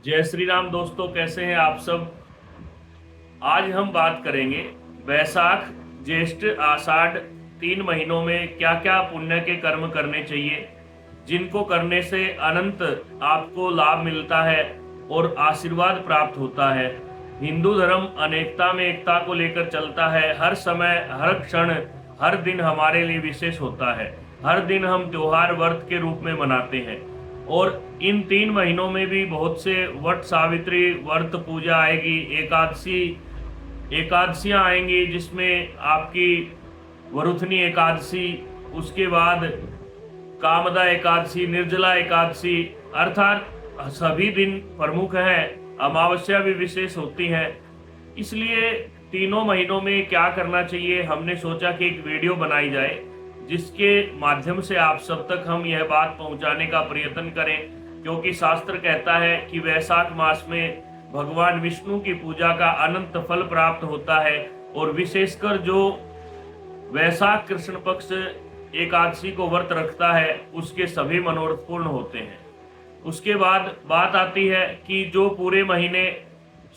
जय श्री राम दोस्तों, कैसे हैं आप सब। आज हम बात करेंगे वैशाख ज्येष्ठ आषाढ़ 3 महीनों में क्या क्या पुण्य के कर्म करने चाहिए, जिनको करने से अनंत आपको लाभ मिलता है और आशीर्वाद प्राप्त होता है। हिंदू धर्म अनेकता में एकता को लेकर चलता है। हर समय, हर क्षण, हर दिन हमारे लिए विशेष होता है। हर दिन हम त्योहार व्रत के रूप में मनाते हैं और इन 3 महीनों में भी बहुत से वट सावित्री व्रत पूजा आएगी, एकादशियां आएंगी, जिसमें आपकी वरुथनी एकादशी, उसके बाद कामदा एकादशी, निर्जला एकादशी, अर्थात सभी दिन प्रमुख हैं। अमावस्या भी विशेष होती है। इसलिए तीनों महीनों में क्या करना चाहिए, हमने सोचा कि एक वीडियो बनाई जाए जिसके माध्यम से आप सब तक हम यह बात पहुंचाने का प्रयत्न करें। क्योंकि शास्त्र कहता है कि वैशाख मास में भगवान विष्णु की पूजा का अनंत फल प्राप्त होता है और विशेषकर जो वैशाख कृष्ण पक्ष एकादशी को व्रत रखता है उसके सभी मनोरथ पूर्ण होते हैं। उसके बाद बात आती है कि जो पूरे महीने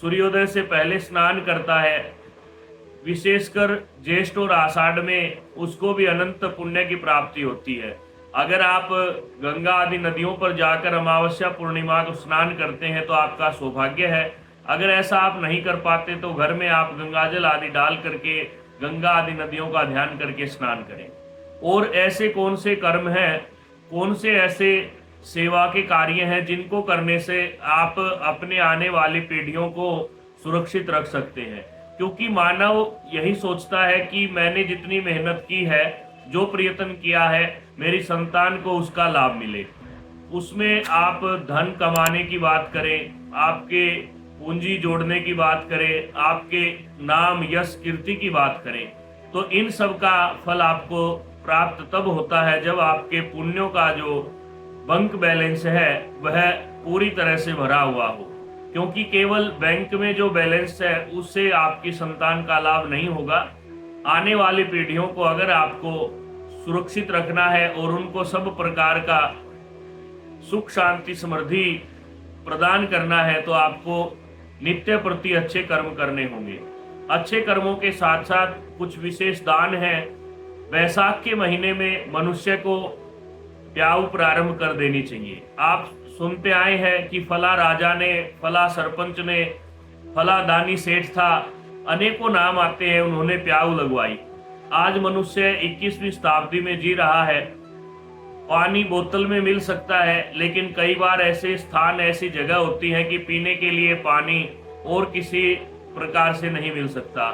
सूर्योदय से पहले स्नान करता है, विशेषकर ज्येष्ठ और आषाढ़ में, उसको भी अनंत पुण्य की प्राप्ति होती है। अगर आप गंगा आदि नदियों पर जाकर अमावस्या पूर्णिमा को स्नान करते हैं तो आपका सौभाग्य है। अगर ऐसा आप नहीं कर पाते तो घर में आप गंगाजल आदि डाल करके गंगा आदि नदियों का ध्यान करके स्नान करें। और ऐसे कौन से कर्म हैं, कौन से ऐसे सेवा के कार्य हैं जिनको करने से आप अपने आने वाली पीढ़ियों को सुरक्षित रख सकते हैं। क्योंकि मानव यही सोचता है कि मैंने जितनी मेहनत की है, जो प्रयत्न किया है, मेरी संतान को उसका लाभ मिले। उसमें आप धन कमाने की बात करें, आपके पूंजी जोड़ने की बात करें, आपके नाम यश कीर्ति की बात करें, तो इन सब का फल आपको प्राप्त तब होता है जब आपके पुण्यों का जो बैंक बैलेंस है वह पूरी तरह से भरा हुआ हो। क्योंकि केवल बैंक में जो बैलेंस है उससे आपकी संतान का लाभ नहीं होगा। आने वाली पीढ़ियों को अगर आपको सुरक्षित रखना है और उनको सब प्रकार का सुख शांति समृद्धि प्रदान करना है तो आपको नित्य प्रति अच्छे कर्म करने होंगे। अच्छे कर्मों के साथ साथ कुछ विशेष दान है। वैशाख के महीने में मनुष्य को प्याऊ प्रारंभ कर देनी चाहिए। आप सुनते आए हैं कि फला राजा ने, फला सरपंच ने, फला दानी सेठ था, अनेकों नाम आते हैं, उन्होंने प्याऊ लगवाई। आज मनुष्य 21वीं शताब्दी में जी रहा है। पानी बोतल में मिल सकता है, लेकिन कई बार ऐसे स्थान, ऐसी जगह होती है कि पीने के लिए पानी और किसी प्रकार से नहीं मिल सकता।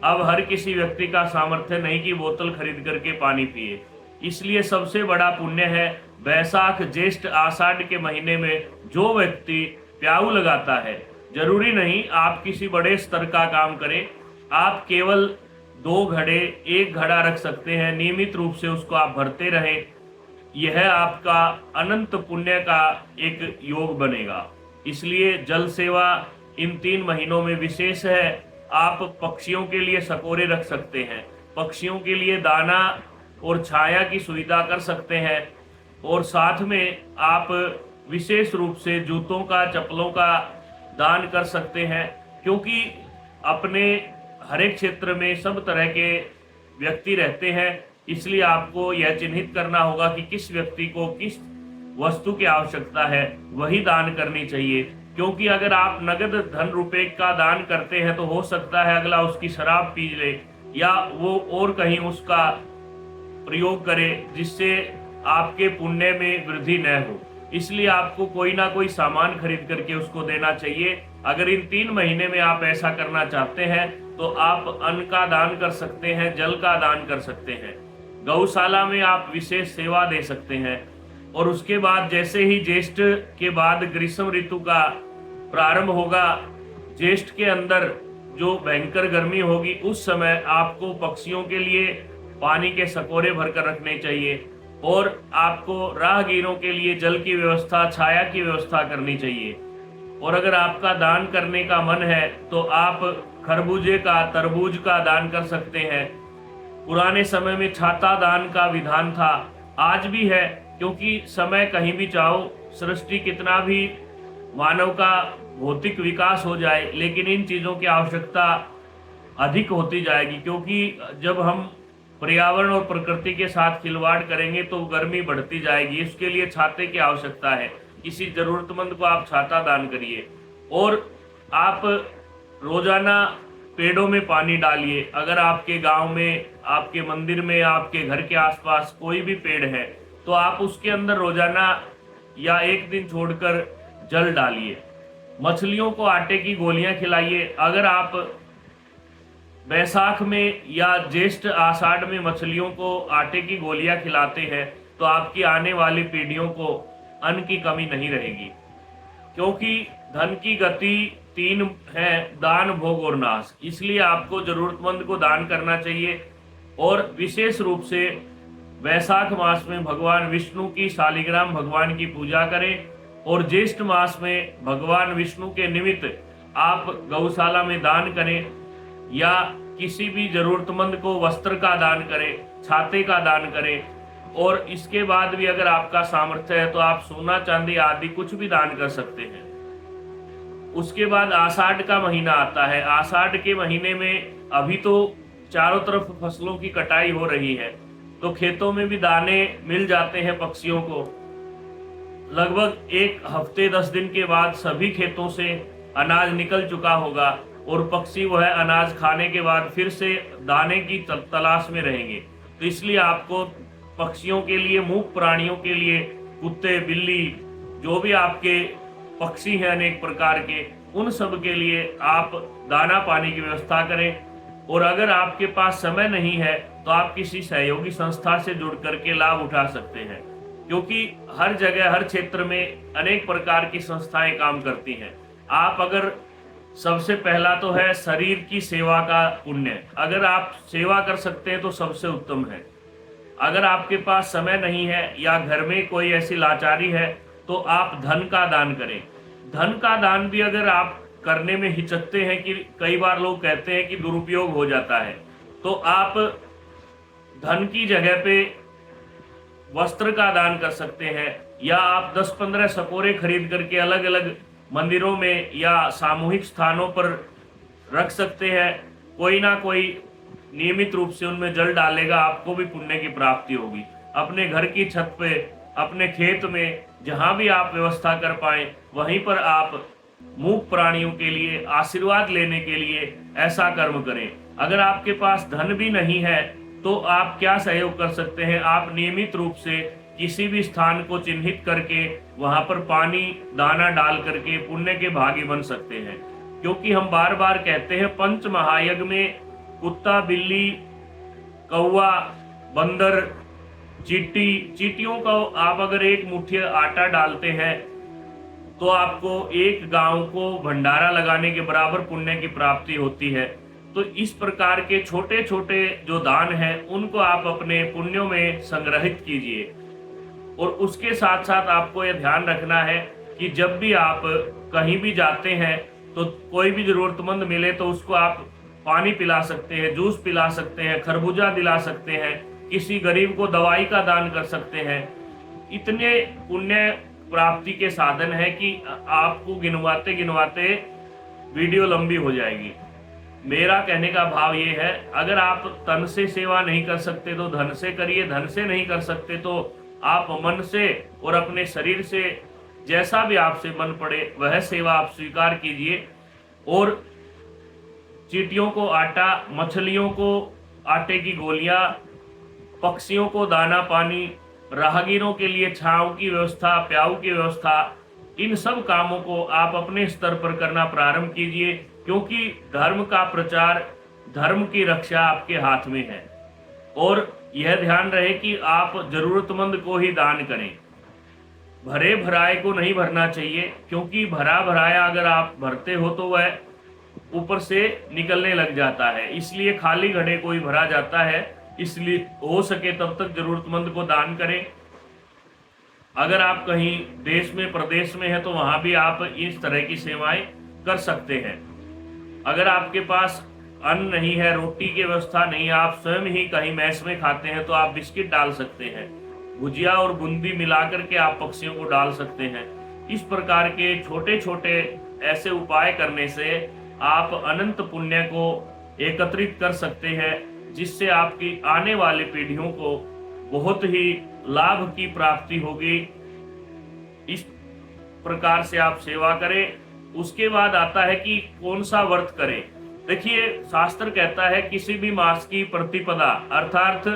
अब हर किसी व्यक्ति का सामर्थ्य नहीं कि बोतल खरीद करके पानी पिए। इसलिए सबसे बड़ा पुण्य है वैशाख ज्येष्ठ आषाढ़ के महीने में जो व्यक्ति प्याऊ लगाता है। जरूरी नहीं आप किसी बड़े स्तर का काम करें, आप केवल 2 घड़े, 1 घड़ा रख सकते हैं। नियमित रूप से उसको आप भरते रहें, यह आपका अनंत पुण्य का एक योग बनेगा। इसलिए जल सेवा इन 3 महीनों में विशेष है। आप पक्षियों के लिए सकोरे रख सकते हैं, पक्षियों के लिए दाना और छाया की सुविधा कर सकते हैं। और साथ में आप विशेष रूप से जूतों का, चप्पलों का दान कर सकते हैं। क्योंकि अपने हर एक क्षेत्र में सब तरह के व्यक्ति रहते हैं, इसलिए आपको यह चिन्हित करना होगा कि किस व्यक्ति को किस वस्तु की आवश्यकता है, वही दान करनी चाहिए। क्योंकि अगर आप नगद धन रुपए का दान करते हैं तो हो सकता है अगला उसकी शराब पी ले या वो और कहीं उसका प्रयोग करे, जिससे आपके पुण्य में वृद्धि न हो। इसलिए आपको कोई ना कोई सामान खरीद करके उसको देना चाहिए। अगर इन 3 महीने में आप ऐसा करना चाहते हैं तो आप अन्न का दान कर सकते हैं, जल का दान कर सकते हैं, गौशाला में आप विशेष सेवा दे सकते हैं। और उसके बाद जैसे ही ज्येष्ठ के बाद ग्रीष्म ऋतु का प्रारंभ होगा, ज्येष्ठ के अंदर जो भयंकर गर्मी होगी, उस समय आपको पक्षियों के लिए पानी के सकोरे भरकर रखने चाहिए और आपको राहगीरों के लिए जल की व्यवस्था, छाया की व्यवस्था करनी चाहिए। और अगर आपका दान करने का मन है तो आप खरबूजे का, तरबूज का दान कर सकते हैं। पुराने समय में छाता दान का विधान था, आज भी है। क्योंकि समय कहीं भी चाहो, सृष्टि कितना भी मानव का भौतिक विकास हो जाए, लेकिन इन चीज़ों की आवश्यकता अधिक होती जाएगी, क्योंकि जब हम पर्यावरण और प्रकृति के साथ खिलवाड़ करेंगे तो गर्मी बढ़ती जाएगी। इसके लिए छाते की आवश्यकता है। किसी जरूरतमंद को आप छाता दान करिए, और आप रोजाना पेड़ों में पानी डालिए। अगर आपके गांव में, आपके मंदिर में, आपके घर के आसपास कोई भी पेड़ है तो आप उसके अंदर रोजाना या एक दिन छोड़कर जल डालिए। मछलियों को आटे की गोलियां खिलाइए। अगर आप बैसाख में या ज्येष्ठ आषाढ़ में मछलियों को आटे की गोलियां खिलाते हैं तो आपकी आने वाली पीढ़ियों को अन्न की कमी नहीं रहेगी। क्योंकि धन की गति तीन है: दान, भोग और नाश। इसलिए आपको जरूरतमंद को दान करना चाहिए। और विशेष रूप से वैशाख मास में भगवान विष्णु की शालिग्राम भगवान की पूजा करें, और ज्येष्ठ मास में भगवान विष्णु के निमित्त आप गौशाला में दान करें, या किसी भी जरूरतमंद को वस्त्र का दान करें, छाते का दान करें। और इसके बाद भी अगर आपका सामर्थ्य है तो आप सोना चांदी आदि कुछ भी दान कर सकते हैं। उसके बाद आषाढ़ का महीना आता है। आषाढ़ के महीने में अभी तो चारों तरफ फसलों की कटाई हो रही है, तो खेतों में भी दाने मिल जाते हैं पक्षियों को। लगभग एक हफ्ते 10 दिन के बाद सभी खेतों से अनाज निकल चुका होगा, और पक्षी वह अनाज खाने के बाद फिर से दाने की तलाश में रहेंगे। तो इसलिए आपको पक्षियों के लिए, मूक प्राणियों के लिए, कुत्ते, बिल्ली, जो भी आपके पक्षी हैं अनेक प्रकार के, उन सब के लिए आप दाना पानी की व्यवस्था करें। और अगर आपके पास समय नहीं है तो आप किसी सहयोगी संस्था से जुड़ करके लाभ उठा सकते हैं, क्योंकि हर जगह, हर क्षेत्र में अनेक प्रकार की संस्थाएं काम करती हैं। आप अगर, सबसे पहला तो है शरीर की सेवा का पुण्य। अगर आप सेवा कर सकते हैं तो सबसे उत्तम है। अगर आपके पास समय नहीं है या घर में कोई ऐसी लाचारी है तो आप धन का दान करें। धन का दान भी अगर आप करने में हिचकते हैं, कि कई बार लोग कहते हैं कि दुरुपयोग हो जाता है, तो आप धन की जगह पे वस्त्र का दान कर सकते हैं, या आप 10-15 सकोरे खरीद करके अलग अलग मंदिरों में या सामूहिक स्थानों पर रख सकते हैं। कोई ना कोई नियमित रूप से उनमें जल डालेगा, आपको भी पुण्य की प्राप्ति होगी। अपने घर की छत पे, अपने खेत में, जहां भी आप व्यवस्था कर पाए वहीं पर आप मूक प्राणियों के लिए आशीर्वाद लेने के लिए ऐसा कर्म करें। अगर आपके पास धन भी नहीं है तो आप क्या सहयोग कर सकते हैं? आप नियमित रूप से किसी भी स्थान को चिन्हित करके वहां पर पानी दाना डाल करके पुण्य के भागी बन सकते हैं। क्योंकि हम बार बार कहते हैं, पंच महायज्ञ में कुत्ता, बिल्ली, कौवा, बंदर, चींटियों को आप अगर एक मुट्ठी आटा डालते हैं तो आपको एक गांव को भंडारा लगाने के बराबर पुण्य की प्राप्ति होती है। तो इस प्रकार के छोटे छोटे जो दान हैं उनको आप अपने पुण्यों में संग्रहित कीजिए। और उसके साथ साथ आपको यह ध्यान रखना है कि जब भी आप कहीं भी जाते हैं तो कोई भी जरूरतमंद मिले तो उसको आप पानी पिला सकते हैं, जूस पिला सकते हैं, खरबूजा दिला सकते हैं, किसी गरीब को दवाई का दान कर सकते हैं। इतने पुण्य प्राप्ति के साधन है कि आपको गिनवाते गिनवाते वीडियो लंबी हो जाएगी। मेरा कहने का भाव ये है, अगर आप तन से सेवा नहीं कर सकते तो धन से करिए, धन से नहीं कर सकते तो आप मन से और अपने शरीर से, जैसा भी आपसे मन पड़े वह सेवा आप स्वीकार कीजिए। और चींटियों को आटा, मछलियों को आटे की गोलियां, पक्षियों को दाना पानी, राहगीरों के लिए छांव की व्यवस्था, प्याऊ की व्यवस्था, इन सब कामों को आप अपने स्तर पर करना प्रारंभ कीजिए। क्योंकि धर्म का प्रचार, धर्म की रक्षा आपके हाथ में है। और यह ध्यान रहे कि आप जरूरतमंद को ही दान करें, भरे भराए को नहीं भरना चाहिए। क्योंकि भरा भराया अगर आप भरते हो तो वह ऊपर से निकलने लग जाता है, इसलिए खाली घड़े को ही भरा जाता है। इसलिए हो सके तब तक जरूरतमंद को दान करें। अगर आप कहीं देश में, प्रदेश में है तो वहां भी आप इस तरह की सेवाएं कर सकते हैं। अगर आपके पास अन्न नहीं है, रोटी की व्यवस्था नहीं है, आप स्वयं ही कहीं मैस में खाते हैं तो आप बिस्किट डाल सकते हैं, भुजिया और बूंदी मिलाकर के आप पक्षियों को डाल सकते हैं। इस प्रकार के छोटे छोटे ऐसे उपाय करने से आप अनंत पुण्य को एकत्रित कर सकते हैं, जिससे आपकी आने वाली पीढ़ियों को बहुत ही लाभ की प्राप्ति होगी। इस प्रकार से आप सेवा करें। उसके बाद आता है कि कौन सा व्रत करें। देखिए, शास्त्र कहता है किसी भी मास की प्रतिपदा, अर्थात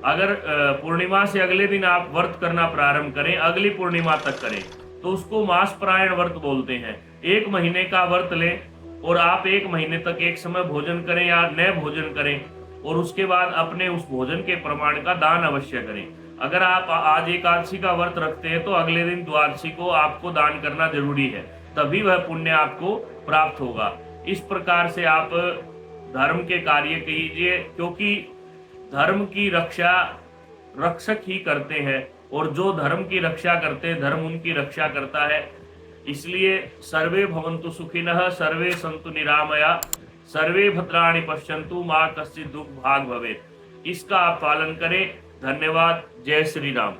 अगर पूर्णिमा से अगले दिन आप व्रत करना प्रारंभ करें, अगली पूर्णिमा तक करें, तो उसको मास परायण व्रत बोलते हैं। 1 महीने का व्रत लें और आप 1 महीने तक एक समय भोजन करें या न भोजन करें, और उसके बाद अपने उस भोजन के प्रमाण का दान अवश्य करें। अगर आप आज एकादशी का व्रत रखते हैं तो अगले दिन द्वादशी को आपको दान करना जरूरी है, तभी वह पुण्य आपको प्राप्त होगा। इस प्रकार से आप धर्म के कार्य कीजिए, क्योंकि धर्म की रक्षा रक्षक ही करते हैं, और जो धर्म की रक्षा करते हैं धर्म उनकी रक्षा करता है। इसलिए सर्वे भवन्तु सुखिनः, सर्वे सन्तु निरामया, सर्वे भद्राणि पश्यन्तु, मां कश्चित् दुःख भाग् भवेत्। इसका आप पालन करें। धन्यवाद। जय श्री राम।